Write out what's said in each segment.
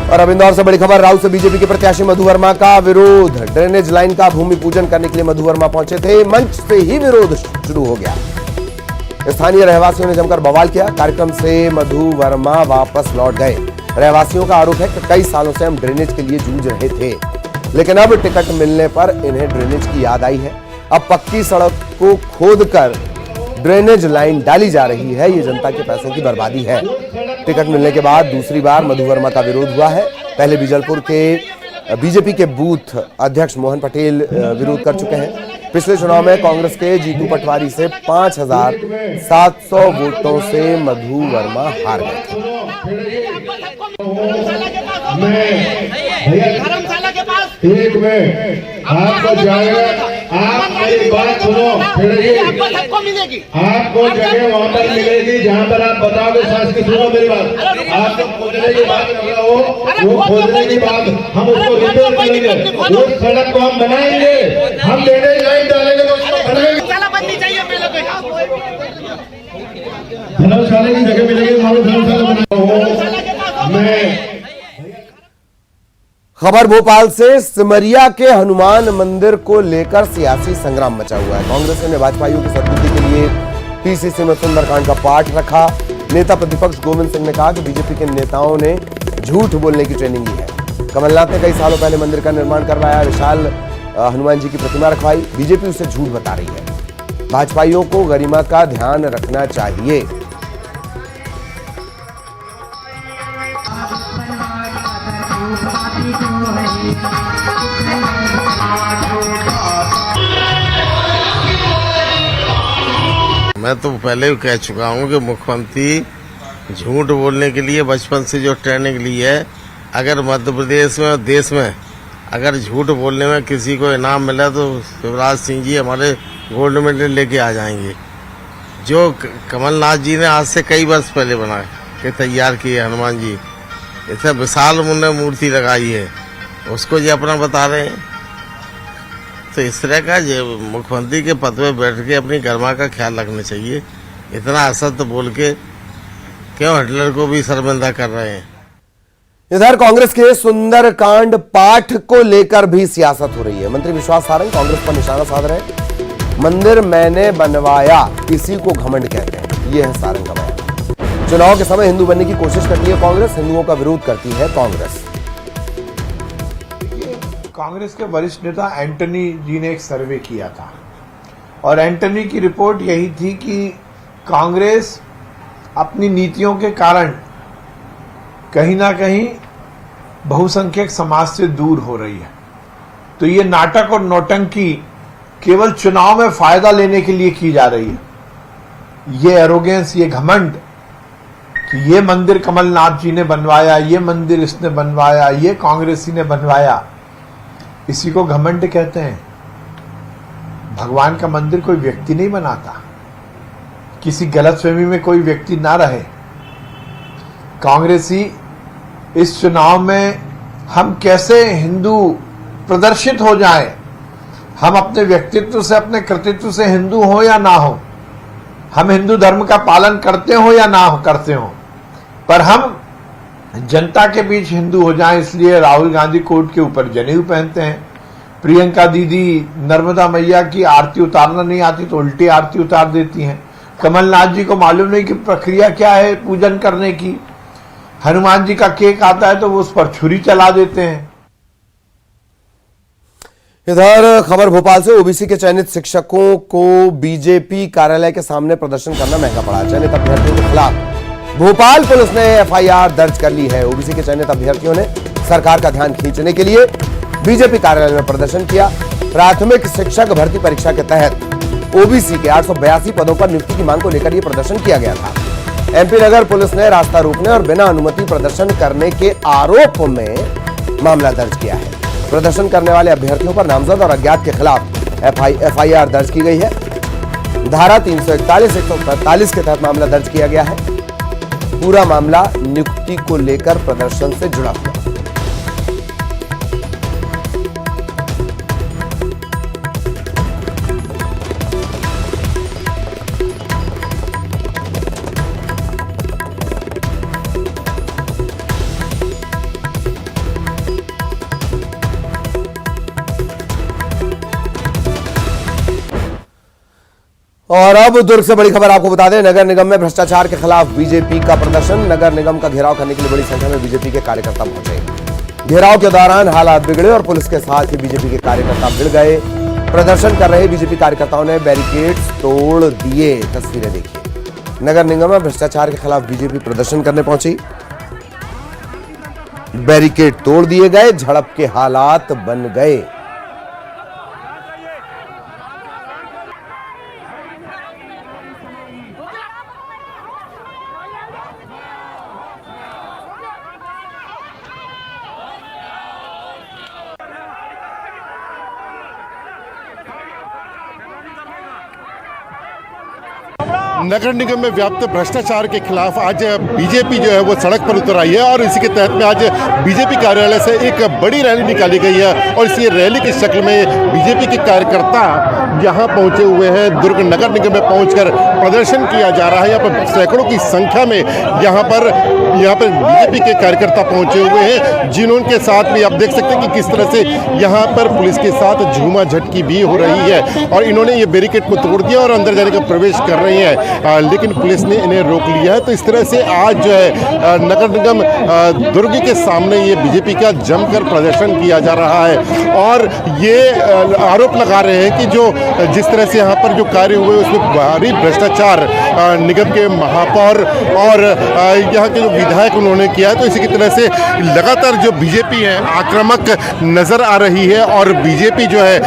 और अब इंदौर से बड़ी खबर, राउत से बीजेपी के प्रत्याशी मधु वर्मा का विरोध। ड्रेनेज लाइन का भूमि पूजन करने के लिए मधु वर्मा पहुंचे थे, मंच से ही विरोध शुरू हो गया। स्थानीय रहवासियों ने जमकर बवाल किया। कार्यक्रम से मधु वर्मा वापस लौट गए। रहवासियों का आरोप है कि कई सालों से हम ड्रेनेज के लिए जूझ रहे थे, लेकिन अब टिकट मिलने पर इन्हें ड्रेनेज की याद आई है। अब पक्की सड़क को खोदकर ड्रेनेज लाइन डाली जा रही है। ये जनता के पैसों की बर्बादी है। टिकट मिलने के बाद दूसरी बार मधु वर्मा का विरोध हुआ है। पहले बीजलपुर के बीजेपी के बूथ अध्यक्ष मोहन पटेल विरोध कर चुके हैं। पिछले चुनाव में कांग्रेस के जीतू पटवारी से 5,700 वोटों से मधु वर्मा हार गए थे। एक में आपको जाएगा, आप मेरी बात सुनो, आपको मिलेगी, आपको जगह वहाँ पर मिलेगी जहाँ पर आप बताओगे। सास की सुनो मेरी बात, आप खोदने की बात कर रहे हो, वो खोदने की बात हम उसको रिपेयर करेंगे, उस सड़क को हम बनाएंगे, हम ड्रेनेज लाइन डालेंगे तो उसको बनाएंगे। धर्मशाला की जगह मिलेगी, धर्मशाला मैं। खबर भोपाल से, सिमरिया के हनुमान मंदिर को लेकर सियासी संग्राम मचा हुआ है। कांग्रेस ने भाजपाइयों की सद्बुद्धि के लिए पीसीसी में सुंदरकांड का पाठ रखा। नेता प्रतिपक्ष गोविंद सिंह ने कहा कि बीजेपी के नेताओं ने झूठ बोलने की ट्रेनिंग ली है। कमलनाथ ने कई सालों पहले मंदिर का निर्माण करवाया, विशाल हनुमान जी की प्रतिमा रखवाई। बीजेपी उसे झूठ बता रही है। भाजपाइयों को गरिमा का ध्यान रखना चाहिए। मैं तो पहले भी कह चुका हूं कि मुख्यमंत्री झूठ बोलने के लिए बचपन से जो ट्रेनिंग ली है, अगर मध्य प्रदेश में और देश में अगर झूठ बोलने में किसी को इनाम मिला तो शिवराज सिंह जी हमारे गोल्ड मेडल लेके आ जाएंगे। जो कमलनाथ जी ने आज से कई वर्ष पहले बना के तैयार किए हनुमान जी, इतना विशाल उन्होंने मूर्ति लगाई है, उसको जी अपना बता रहे हैं। तो इस तरह का मुख्यमंत्री के पद पे बैठ के अपनी गरिमा का ख्याल रखना चाहिए। इतना असत्य बोल के क्यों हिटलर को भी शर्मिंदा कर रहे हैं। इधर कांग्रेस के सुंदरकांड पाठ को लेकर भी सियासत हो रही है। मंत्री विश्वास सारंग कांग्रेस पर निशाना साध रहे हैं। मंदिर मैंने बनवाया, इसी को घमंड कहते हैं, यह है सारंग का बयान। चुनाव के समय हिंदू बनने की कोशिश करती है कांग्रेस, हिंदुओं का विरोध करती है कांग्रेस। कांग्रेस के वरिष्ठ नेता एंटनी जी ने एक सर्वे किया था और एंटनी की रिपोर्ट यही थी कि कांग्रेस अपनी नीतियों के कारण कहीं ना कहीं बहुसंख्यक समाज से दूर हो रही है। तो ये नाटक और नौटंकी केवल चुनाव में फायदा लेने के लिए की जा रही है। ये एरोगेंस, ये घमंड कि ये मंदिर कमलनाथ जी ने बनवाया, ये मंदिर इसने बनवाया, ये कांग्रेसी ने बनवाया, इसी को घमंड कहते हैं। भगवान का मंदिर कोई व्यक्ति नहीं बनाता, किसी गलतफहमी में कोई व्यक्ति ना रहे। कांग्रेसी इस चुनाव में हम कैसे हिंदू प्रदर्शित हो जाएं, हम अपने व्यक्तित्व से, अपने कृतित्व से हिंदू हो या ना हो, हम हिंदू धर्म का पालन करते हो या ना करते हो, पर हम जनता के बीच हिंदू हो जाएं, इसलिए राहुल गांधी कोर्ट के ऊपर जनेऊ पहनते हैं। प्रियंका दीदी नर्मदा मैया की आरती उतारना नहीं आती तो उल्टी आरती उतार देती हैं। कमलनाथ जी को मालूम नहीं कि प्रक्रिया क्या है पूजन करने की। हनुमान जी का केक आता है तो वो उस पर छुरी चला देते हैं। इधर खबर भोपाल से, ओबीसी के चयनित शिक्षकों को बीजेपी कार्यालय के सामने प्रदर्शन करना महंगा पड़ा। चयनित अभ्यर्थियों के खिलाफ भोपाल पुलिस ने एफआईआर दर्ज कर ली है। ओबीसी के चयनित अभ्यर्थियों ने सरकार का ध्यान खींचने के लिए बीजेपी कार्यालय में प्रदर्शन किया। प्राथमिक शिक्षक भर्ती परीक्षा के तहत ओबीसी के 882 पदों पर नियुक्ति की मांग को लेकर यह प्रदर्शन किया गया था। एमपी नगर पुलिस ने रास्ता रोकने और बिना अनुमति प्रदर्शन करने के आरोप में मामला दर्ज किया है। प्रदर्शन करने वाले अभ्यर्थियों पर नामजद और अज्ञात के खिलाफ एफआईआर दर्ज की गई है। धारा 341, 145 के तहत मामला दर्ज किया गया है। पूरा मामला नियुक्ति को लेकर प्रदर्शन से जुड़ा हुआ। और अब दुर्ग से बड़ी खबर आपको बता दें, नगर निगम में भ्रष्टाचार के खिलाफ बीजेपी का प्रदर्शन। नगर निगम का घेराव करने के लिए बड़ी संख्या में बीजेपी के कार्यकर्ता पहुंचे। घेराव के दौरान हालात बिगड़े और पुलिस के साथ ही बीजेपी के कार्यकर्ता भिड़ गए। प्रदर्शन कर रहे बीजेपी कार्यकर्ताओं ने बैरिकेड्स तोड़ दिए। तस्वीरें देखिए, नगर निगम में भ्रष्टाचार के खिलाफ बीजेपी प्रदर्शन करने पहुंची। बैरिकेड तोड़ दिए गए, झड़प के हालात बन गए। नगर निगम में व्याप्त भ्रष्टाचार के खिलाफ आज बीजेपी जो है वो सड़क पर उतर आई है और इसी के तहत में आज बीजेपी कार्यालय से एक बड़ी रैली निकाली गई है और इसी रैली की शक्ल में बीजेपी के कार्यकर्ता यहाँ पहुँचे हुए हैं। दुर्ग नगर निगम में पहुँचकर प्रदर्शन किया जा रहा है। यहाँ पर सैकड़ों की संख्या में यहाँ पर बीजेपी के कार्यकर्ता पहुँचे हुए हैं, जिन्होंने साथ में आप देख सकते हैं कि किस तरह से यहाँ पर पुलिस के साथ झूमा झटकी भी हो रही है और इन्होंने ये बैरिकेड को तोड़ दिया और अंदर जाने का प्रवेश कर रही है, लेकिन पुलिस ने इन्हें रोक लिया है। तो इस तरह से आज जो है नगर निगम दुर्ग के सामने ये बीजेपी का जमकर प्रदर्शन किया जा रहा है और ये आरोप लगा रहे हैं कि जो जिस तरह से यहाँ पर जो कार्य हुए उसमें भारी भ्रष्टाचार निगम के महापौर और यहाँ के जो विधायक उन्होंने किया है। तो इसी की तरह से लगातार जो बीजेपी है आक्रामक नजर आ रही है और बीजेपी जो है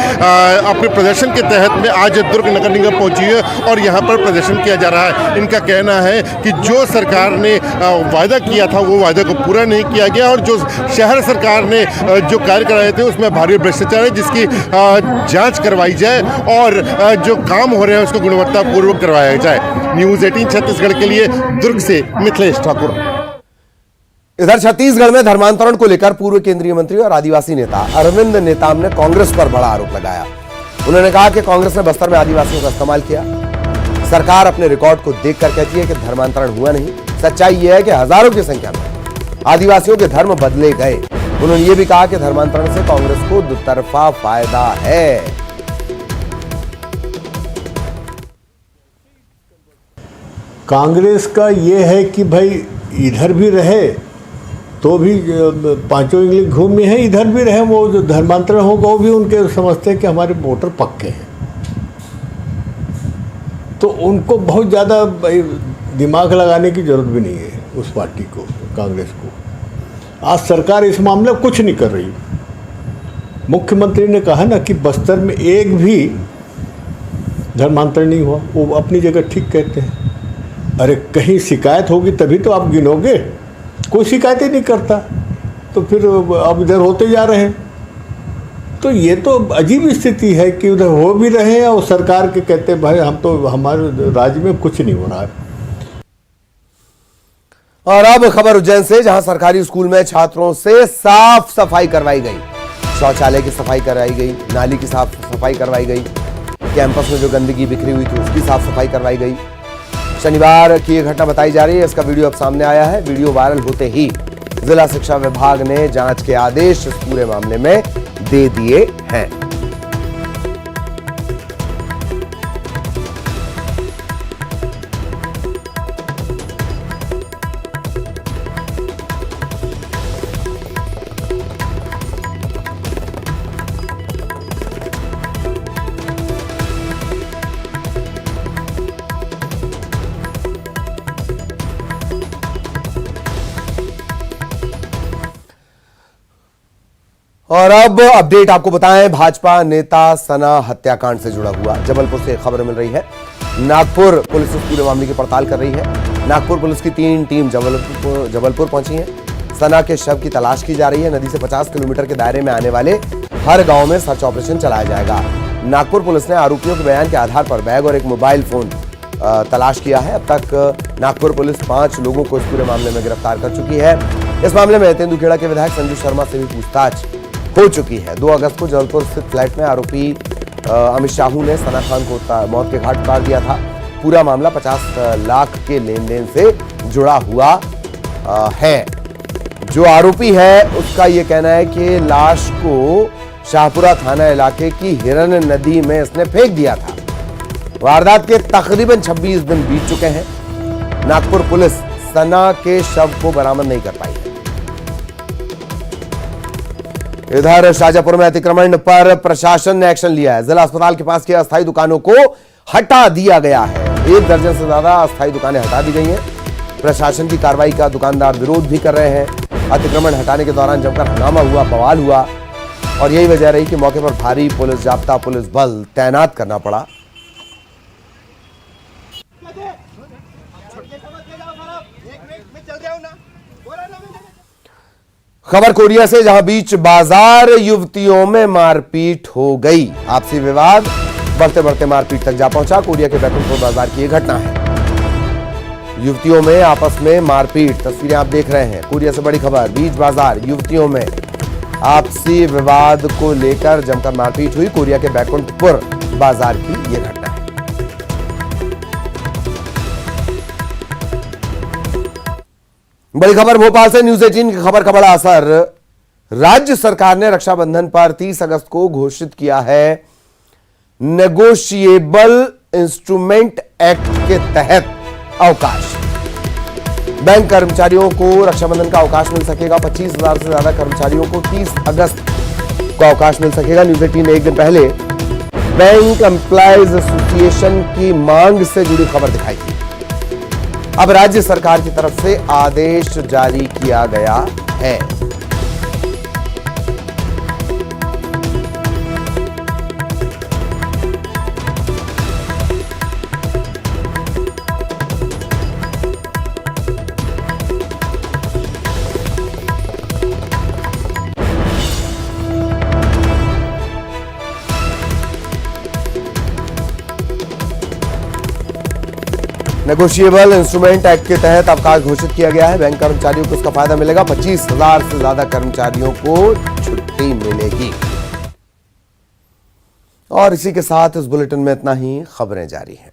अपने प्रदर्शन के तहत में आज दुर्ग नगर निगम पहुंची है और यहाँ पर प्रदर्शन किया जा रहा है। इनका कहना है कि जो सरकार ने वायदा किया था वो वायदा को पूरा नहीं किया गया और जो शहर सरकार ने जो कार्य कराए थे उसमें भारी भ्रष्टाचार है, जिसकी जांच करवाई जाए और जो काम हो रहे हैं उसको गुणवत्तापूर्वक करवाया जाए। न्यूज़ 18 छत्तीसगढ़ के लिए दुर्ग से मिथिलेश ठाकुर। इधर छत्तीसगढ़ में धर्मांतरण को लेकर पूर्व केंद्रीय मंत्री और आदिवासी नेता अरविंद नेताम ने कांग्रेस पर बड़ा आरोप लगाया। उन्होंने कहा कि कांग्रेस ने बस्तर में आदिवासियों का इस्तेमाल किया। सरकार अपने रिकॉर्ड को देखकर कहती है कि धर्मांतरण हुआ नहीं। सच्चाई यह है कि हजारों की संख्या में आदिवासियों के धर्म बदले गए। उन्होंने यह भी कहा कि धर्मांतरण से कांग्रेस को दुतरफा फायदा है। कांग्रेस का ये है कि भाई इधर भी रहे तो भी पांचों इंग्लिश घूम में है, इधर भी रहे, वो जो धर्मांतरण होगा वो भी उनके समझते हैं कि हमारे वोटर पक्के हैं। तो उनको बहुत ज़्यादा दिमाग लगाने की जरूरत भी नहीं है उस पार्टी को, कांग्रेस को। आज सरकार इस मामले में कुछ नहीं कर रही। मुख्यमंत्री ने कहा ना कि बस्तर में एक भी धर्मांतरण नहीं हुआ, वो अपनी जगह ठीक कहते हैं। अरे कहीं शिकायत होगी तभी तो आप गिनोगे, कोई शिकायत ही नहीं करता, तो फिर अब इधर होते जा रहे हैं। तो ये तो अजीब स्थिति है कि उधर हो भी रहे हैं और सरकार के कहते हैं भाई हम तो हमारे राज्य में कुछ नहीं हो रहा है। और अब खबर उज्जैन से, जहां सरकारी स्कूल में छात्रों से साफ सफाई करवाई गई। शौचालय की सफाई करवाई गई, नाली की साफ सफाई करवाई गई, कैंपस में जो गंदगी बिखरी हुई थी उसकी साफ सफाई करवाई गई। शनिवार की यह घटना बताई जा रही है। इसका वीडियो अब सामने आया है। वीडियो वायरल होते ही जिला शिक्षा विभाग ने जांच के आदेश इस पूरे मामले में दे दिए हैं। और अब अपडेट आपको बताएं, भाजपा नेता सना हत्याकांड से जुड़ा हुआ जबलपुर से खबर मिल रही है। नागपुर पुलिस इस पूरे मामले की पड़ताल कर रही है। नागपुर पुलिस की 3 टीम जबलपुर पहुंची है। सना के शव की तलाश की जा रही है। नदी से 50 किलोमीटर के दायरे में आने वाले हर गांव में सर्च ऑपरेशन चलाया जाएगा। नागपुर पुलिस ने आरोपियों के बयान के आधार पर बैग और एक मोबाइल फोन तलाश किया है। अब तक नागपुर पुलिस 5 लोगों को इस पूरे मामले में गिरफ्तार कर चुकी है। इस मामले में तेंदुखेड़ा के विधायक संजू शर्मा से भी पूछताछ हो चुकी है। 2 अगस्त को जबलपुर स्थित फ्लैट में आरोपी अमित शाहू ने सना खान को मौत के घाट उतार दिया था। पूरा मामला 50 लाख के लेन देन से जुड़ा हुआ है। जो आरोपी है उसका यह कहना है कि लाश को शाहपुरा थाना इलाके की हिरन नदी में इसने फेंक दिया था। वारदात के तकरीबन 26 दिन बीत चुके हैं। नागपुर पुलिस सना के शव को बरामद नहीं कर पाई है। इधर शाजापुर में अतिक्रमण पर प्रशासन ने एक्शन लिया है। जिला अस्पताल के पास की अस्थायी दुकानों को हटा दिया गया है। 1 दर्जन से ज्यादा अस्थायी दुकानें हटा दी गई हैं। प्रशासन की कार्रवाई का दुकानदार विरोध भी कर रहे हैं। अतिक्रमण हटाने के दौरान जमकर हंगामा हुआ, बवाल हुआ और यही वजह रही कि मौके पर भारी पुलिस जाब्ता पुलिस बल तैनात करना पड़ा। खबर कोरिया से, जहां बीच बाजार युवतियों में मारपीट हो गई। आपसी विवाद बढ़ते बढ़ते मारपीट तक जा पहुंचा। कोरिया के बैकुंठपुर बाजार की यह घटना है। युवतियों में आपस में मारपीट, तस्वीरें आप देख रहे हैं। कोरिया से बड़ी खबर, बीच बाजार युवतियों में आपसी विवाद को लेकर जमकर मारपीट हुई। कोरिया के बैकुंठपुर बाजार की यह घटना है। बड़ी खबर भोपाल से, न्यूज 18 की खबर का बड़ा असर। राज्य सरकार ने रक्षाबंधन पर 30 अगस्त को घोषित किया है नेगोशिएबल इंस्ट्रूमेंट एक्ट के तहत अवकाश। बैंक कर्मचारियों को रक्षाबंधन का अवकाश मिल सकेगा। 25,000 से ज्यादा कर्मचारियों को 30 अगस्त को अवकाश मिल सकेगा। न्यूज 18 ने एक दिन पहले बैंक एम्प्लॉयज एसोसिएशन की मांग से जुड़ी खबर दिखाई थी। अब राज्य सरकार की तरफ से आदेश जारी किया गया है। नेगोशिएबल इंस्ट्रूमेंट एक्ट के तहत अवकाश घोषित किया गया है। बैंक कर्मचारियों को इसका फायदा मिलेगा। 25,000 से ज्यादा कर्मचारियों को छुट्टी मिलेगी। और इसी के साथ इस बुलेटिन में इतना ही। खबरें जारी हैं।